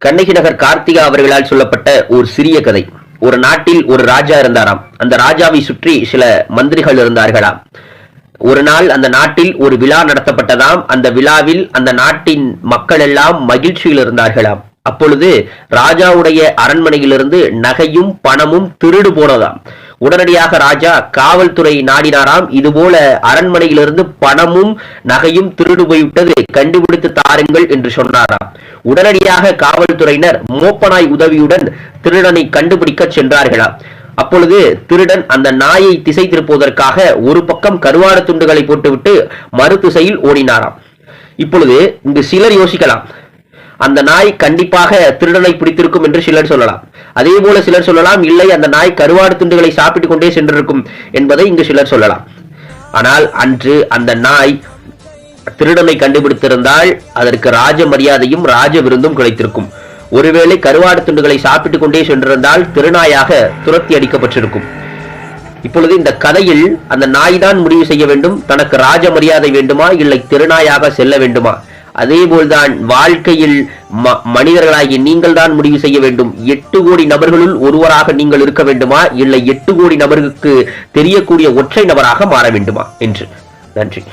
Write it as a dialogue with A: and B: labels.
A: கண்ணகி நகர் கார்த்திகா அவர்களால் சொல்லப்பட்ட ஒரு சிறிய கதை. ஒரு நாட்டில் ஒரு ராஜா இருந்தாராம். அந்த ராஜாவை சுற்றி சில மந்திரிகள் இருந்தார்களாம். ஒரு நாள் அந்த நாட்டில் ஒரு விழா நடத்தப்பட்டதாம். அந்த விழாவில் அந்த நாட்டின் மக்கள் எல்லாம் மகிழ்ச்சியில் இருந்தார்களாம். அப்பொழுது ராஜாவுடைய அரண்மனையிலிருந்து நகையும் பணமும் திருடு போனதாம். உடனடியாக ராஜா காவல்துறை நாடினாராம். இதுபோல அரண்மனையிலிருந்து பணமும் நகையும் திருடு போய்விட்டது, கண்டுபிடித்து தாருங்கள் என்று சொன்னாராம். உடனடியாக காவல்துறையினர் மோப்பனாய் உதவியுடன் திருடனை கண்டுபிடிக்க சென்றார்களாம். அப்பொழுது திருடன் அந்த நாயை திசை திருப்புவதற்காக ஒரு பக்கம் கருவாடு துண்டுகளை போட்டுவிட்டு மறு திசையில் ஓடினாராம். இப்பொழுது இங்கு சிலர் யோசிக்கலாம், அந்த நாய் கண்டிப்பாக திருடனை பிடித்திருக்கும் என்று சிலர் சொல்லலாம். அதே போல சிலர் சொல்லலாம், இல்லை அந்த நாய் கருவாடு துண்டுகளை சாப்பிட்டுக் கொண்டே சென்றிருக்கும் என்பதை இங்கு சிலர் சொல்லலாம். ஆனால் அன்று அந்த நாய் திருடனை கண்டுபிடித்திருந்தால் அதற்கு ராஜ மரியாதையும் ராஜ விருந்தும் கிடைத்திருக்கும். ஒருவேளை கருவாடு துண்டுகளை சாப்பிட்டுக் கொண்டே சென்றிருந்தால் திருநாயாக துரத்தி அடிக்கப்பட்டிருக்கும். இப்பொழுது இந்த கதையில் அந்த நாய் தான் முடிவு செய்ய வேண்டும், தனக்கு ராஜ மரியாதை வேண்டுமா இல்லை திருநாயாக செல்ல வேண்டுமா. அதே போல்தான் வாழ்க்கையில் மனிதர்களாகி நீங்கள் தான் முடிவு செய்ய வேண்டும். 8 கோடி நபர்களுள் ஒருவராக நீங்கள் இருக்க வேண்டுமா இல்லை 8 கோடி நபர்களுக்கு தெரியக்கூடிய ஒற்றை நபராக மாற வேண்டுமா என்று. நன்றி.